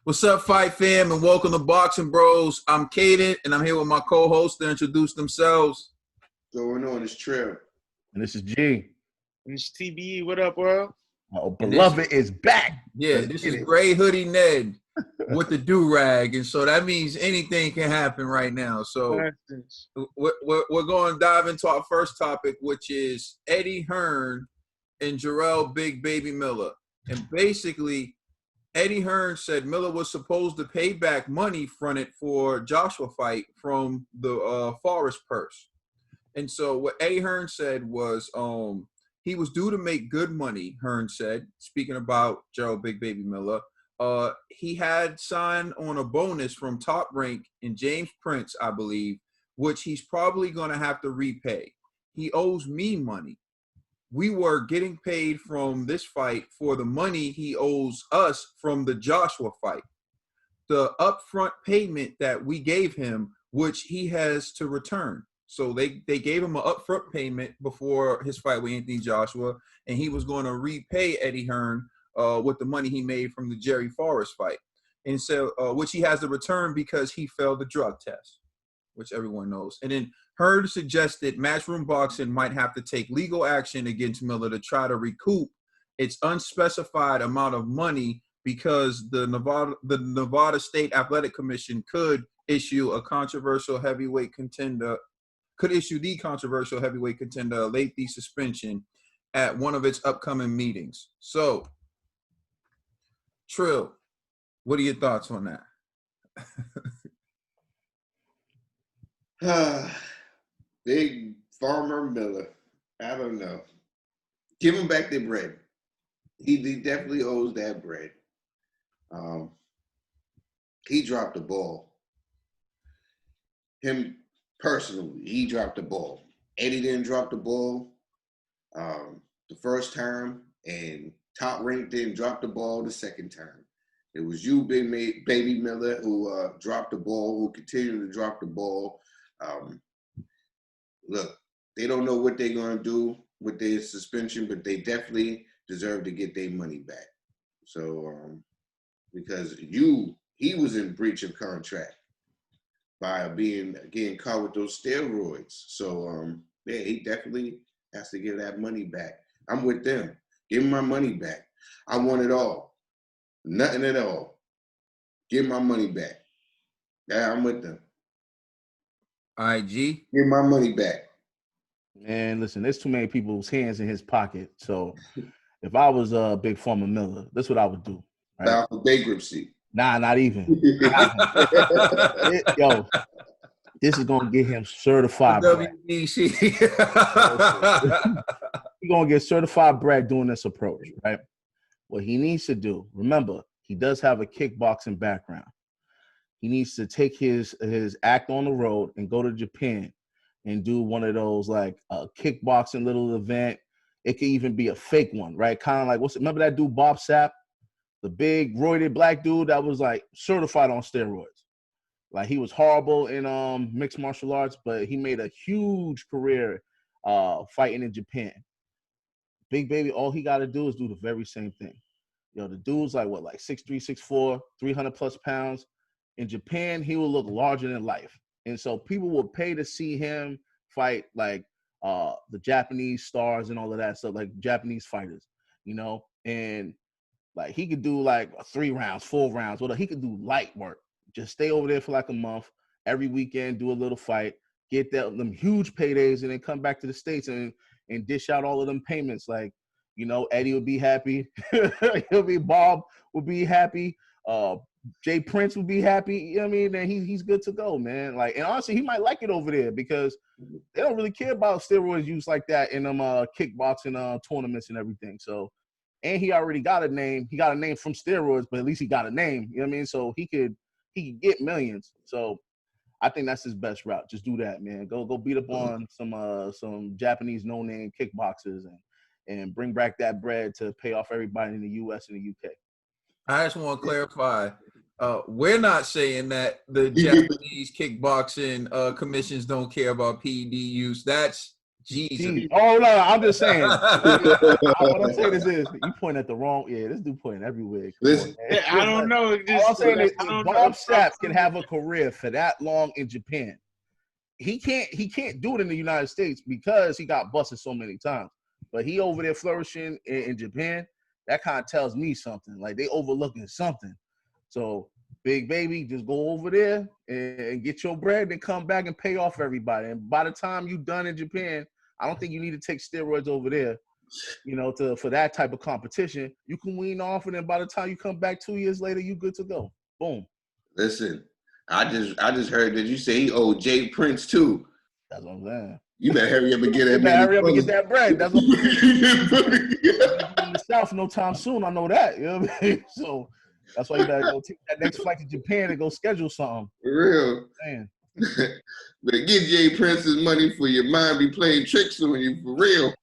What's up, Fight Fam, and welcome to Boxing Bros. I'm Kaden, and I'm here with my co-hosts to introduce themselves. Going on this trip. And this is G. And it's TBE. What up, bro? Oh, beloved is back. Yeah, this is Gray Hoodie Ned with the do-rag, and so that means anything can happen right now. So we're going to dive into our first topic, which is Eddie Hearn and Jarrell Big Baby Miller. And basically, Eddie Hearn said Miller was supposed to pay back money fronted for Joshua fight from the Forest purse. And so what Eddie Hearn said was he was due to make good money, Hearn said, speaking about Jarrell Big Baby Miller. He had signed on a bonus from Top Rank and James Prince, I believe, which he's probably going to have to repay. He owes me money. We were getting paid from this fight for the money he owes us from the Joshua fight. The upfront payment that we gave him, which he has to return. So they gave him an upfront payment before his fight with Anthony Joshua, and he was going to repay Eddie Hearn with the money he made from the Jerry Forrest fight. And so, which he has to return because he failed the drug test, which everyone knows. And then Hearn suggested Matchroom Boxing might have to take legal action against Miller to try to recoup its unspecified amount of money because the Nevada State Athletic Commission could issue the controversial heavyweight contender a late fee suspension at one of its upcoming meetings. So, Trill, what are your thoughts on that? Big Farmer Miller. I don't know. Give him back their bread. He definitely owes that bread. He dropped the ball. Him personally, he dropped the ball. Eddie didn't drop the ball the first time, and Top Rank didn't drop the ball the second time. It was you, Big Baby Miller, who dropped the ball, who continued to drop the ball. Look, they don't know what they're going to do with their suspension, but they definitely deserve to get their money back. So, because he was in breach of contract by getting caught with those steroids. So, yeah, he definitely has to get that money back. I'm with them. Give me my money back. I want it all. Nothing at all. Give my money back. Yeah, I'm with them. IG? Give my money back. Man, listen, there's too many people's hands in his pocket. So if I was a big Farmer Miller, that's what I would do. Right? File for bankruptcy. Nah, not even. Yo, this is gonna get him certified. WBC. He's gonna get certified bread doing this approach, right? What he needs to do, remember, he does have a kickboxing background. He needs to take his act on the road and go to Japan and do one of those like a kickboxing little event. It could even be a fake one, right? Kind of like remember that dude Bob Sapp, the big roided black dude that was like certified on steroids. Like he was horrible in mixed martial arts, but he made a huge career fighting in Japan. Big Baby, all he got to do is do the very same thing. The dude's like 6'3", 6'4", 300 plus pounds. In Japan, he will look larger than life. And so people will pay to see him fight like the Japanese stars and all of that stuff, like Japanese fighters, and like he could do like 3 rounds, 4 rounds, whatever. He could do light work. Just stay over there for like a month, every weekend, do a little fight, get them huge paydays, and then come back to the States and dish out all of them payments. Like, Eddie would be happy. Bob would be happy. Jay Prince would be happy. You know what I mean? And he's good to go, man. Like, and honestly, he might like it over there because they don't really care about steroids use like that in them kickboxing tournaments and everything. So, and he already got a name. He got a name from steroids, but at least he got a name. You know what I mean? So he could get millions. So I think that's his best route. Just do that, man. Go beat up on some Japanese no-name kickboxers and bring back that bread to pay off everybody in the U.S. and the U.K. I just want to clarify. We're not saying that the Japanese kickboxing commissions don't care about PED use. That's Jesus. Oh no, I'm just saying. What I'm saying is you point at the wrong. Yeah, this dude pointing everywhere. Listen, I don't know. All I'm saying is Bob Sapp can know. have a career for that long in Japan. He can't do it in the United States because he got busted so many times. But he over there flourishing in Japan. That kind of tells me something. Like they overlooking something. So Big Baby, just go over there and get your bread, then come back and pay off everybody. And by the time you done in Japan, I don't think you need to take steroids over there, for that type of competition. You can wean off, and then by the time you come back 2 years later, you good to go. Boom. Listen, I just heard that you say he owed Jay Prince too. That's what I'm saying. You better hurry up and get that. Hurry up and get that bread. That's what I'm in the South no time soon. I know that. You know what I mean? So that's why you better go take that next flight to Japan and go schedule something. For real. Man. Better get Jay Prince's money for your mind be playing tricks on you for real.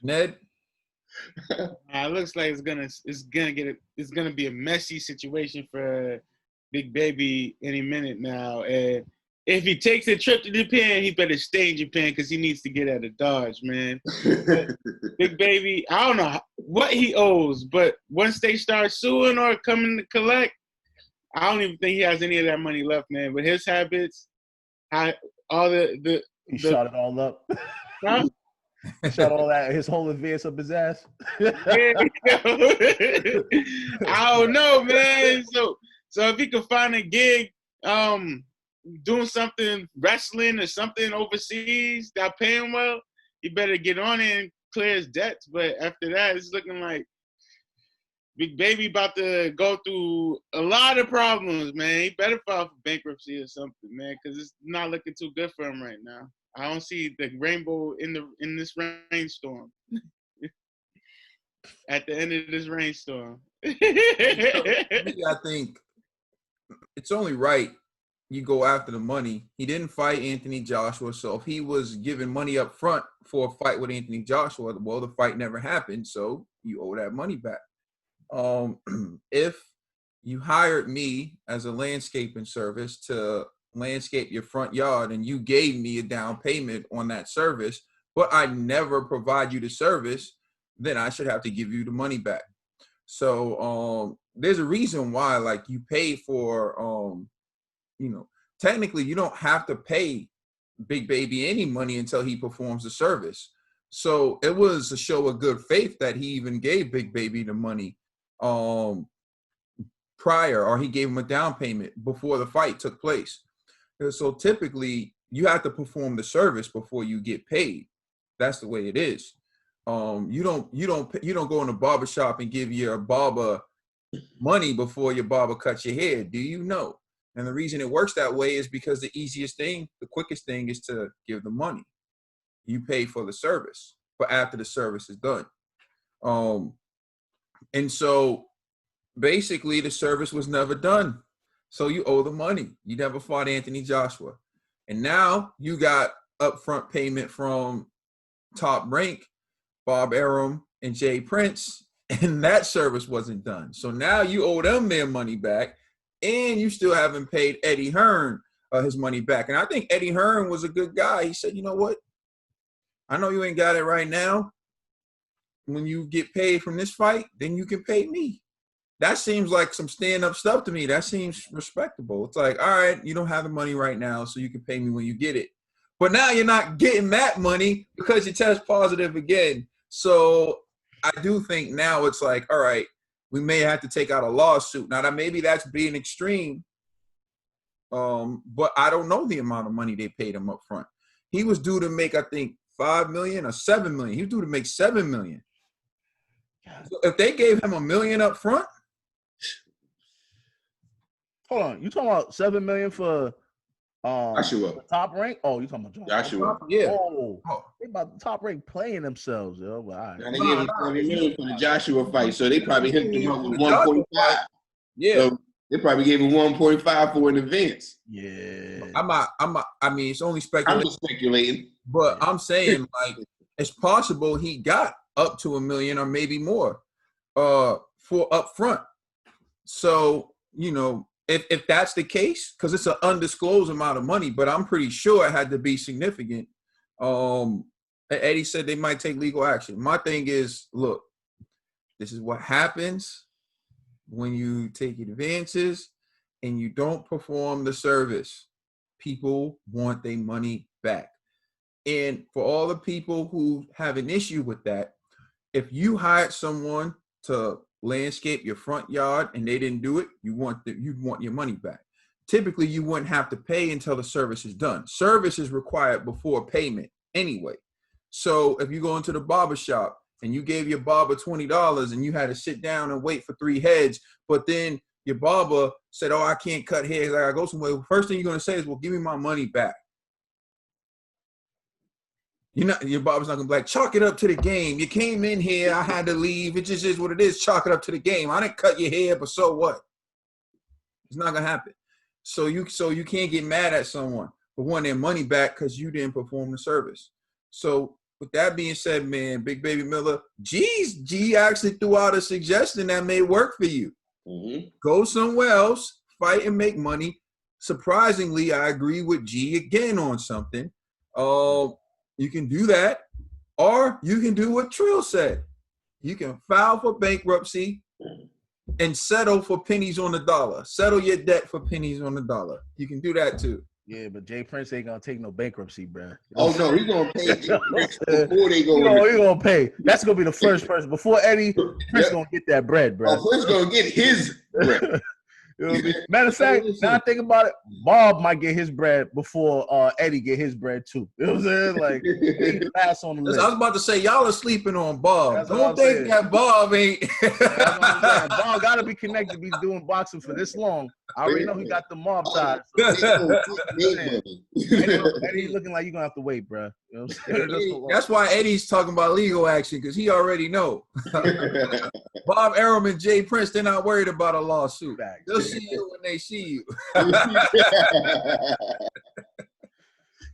Ned? It looks like it's gonna be a messy situation for Big Baby any minute now. And if he takes a trip to Japan, he better stay in Japan because he needs to get out of Dodge, man. Big Baby, I don't know what he owes, but once they start suing or coming to collect, I don't even think he has any of that money left, man. But his habits, he shot it all up. Huh? Shot all that, his whole advance up his ass. I don't know, man. So if he could find a gig, doing something wrestling or something overseas that pay him well, he better get on it and clear his debts. But after that, it's looking like Big Baby about to go through a lot of problems, man. He better file for bankruptcy or something, man, because it's not looking too good for him right now. I don't see the rainbow in this rainstorm. At the end of this rainstorm. I think it's only right you go after the money. He didn't fight Anthony Joshua, so if he was given money up front for a fight with Anthony Joshua, well, the fight never happened, so you owe that money back. If you hired me as a landscaping service to landscape your front yard and you gave me a down payment on that service, but I never provide you the service, then I should have to give you the money back. So there's a reason why, like, you pay for, technically you don't have to pay Big Baby any money until he performs the service. So it was a show of good faith that he even gave Big Baby the money prior, or he gave him a down payment before the fight took place. So typically you have to perform the service before you get paid. That's the way it is. You don't go in a barber shop and give your barber money before your barber cuts your hair. Do you know? And the reason it works that way is because the quickest thing is to give the money. You pay for the service, but after the service is done. And so basically the service was never done. So you owe the money. You never fought Anthony Joshua. And now you got upfront payment from Top Rank, Bob Arum, and Jay Prince, and that service wasn't done. So now you owe them their money back, and you still haven't paid Eddie Hearn his money back. And I think Eddie Hearn was a good guy. He said, you know what? I know you ain't got it right now. When you get paid from this fight, then you can pay me. That seems like some stand-up stuff to me. That seems respectable. It's like, all right, you don't have the money right now, so you can pay me when you get it. But now you're not getting that money because you test positive again. So I do think now it's like, all right, we may have to take out a lawsuit. Now, maybe that's being extreme, but I don't know the amount of money they paid him up front. He was due to make, I think, $5 million or $7 million. He was due to make $7 million. So if they gave him $1 million up front, hold on, you talking about $7 million for Joshua. Top Rank? Oh, you talking about Joshua? Yeah. Oh, they about Top Rank playing themselves, yo. Well, all right. Now they gave him $7 million for the Joshua fight, so they probably hit him up with 1.5. Yeah. So they probably gave him 1.5 for an advance. Yeah. I mean, it's only speculation. I'm just speculating. But I'm saying, like, it's possible he got up to $1 million or maybe more for upfront. So, if that's the case, because it's an undisclosed amount of money, but I'm pretty sure it had to be significant. Eddie said they might take legal action. My thing is, look, this is what happens when you take advances and you don't perform the service. People want their money back. And for all the people who have an issue with that, if you hired someone to landscape your front yard and they didn't do it, you'd want your money back. Typically, you wouldn't have to pay until the service is done. Service is required before payment anyway. So if you go into the barber shop and you gave your barber $20 and you had to sit down and wait for 3 heads, but then your barber said, oh, I can't cut hair, I gotta go somewhere. First thing you're gonna say is, well, give me my money back. Your barber's not gonna be like, chalk it up to the game. You came in here, I had to leave. It just is what it is. Chalk it up to the game. I didn't cut your hair, but so what? It's not gonna happen. So you can't get mad at someone for wanting their money back because you didn't perform the service. So with that being said, man, Big Baby Miller, G actually threw out a suggestion that may work for you. Mm-hmm. Go somewhere else, fight and make money. Surprisingly, I agree with G again on something. You can do that, or you can do what Trill said. You can file for bankruptcy and settle for pennies on the dollar. Settle your debt for pennies on the dollar. You can do that too. Yeah, but Jay Prince ain't gonna take no bankruptcy, bro. Oh no, he's gonna pay before they go. He gonna pay. That's gonna be the first person before Eddie. Prince gonna get that bread, bro. Oh, Prince gonna get his bread. You know what I mean? Matter of fact, now I think about it, Bob might get his bread before Eddie get his bread too. You know what I'm saying? Like, he last on the list. I was about to say, y'all are sleeping on Bob. That's Don't think that Bob ain't. Bob gotta be connected. He's doing boxing for this long. I already know he got the mob ties. Eddie looking like you're gonna have to wait, bro. You know what I'm saying? That's why Eddie's talking about legal action, because he already know. Bob Arum and Jay Prince, they're not worried about a lawsuit. They'll see you when they see you.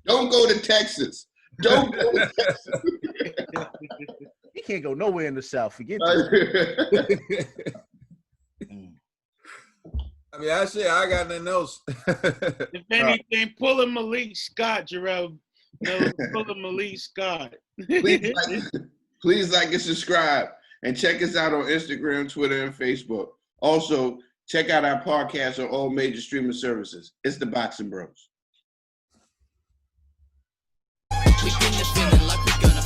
Don't go to Texas. Don't go to Texas. He can't go nowhere in the South. Forget that. I mean, I say I got nothing else. If anything, pull a Malik Scott, Jarrell. No, pull a Malik Scott. Please like and subscribe. And check us out on Instagram, Twitter, and Facebook. Also, check out our podcast on all major streaming services. It's the Boxing Bros. We been feeling like we're gonna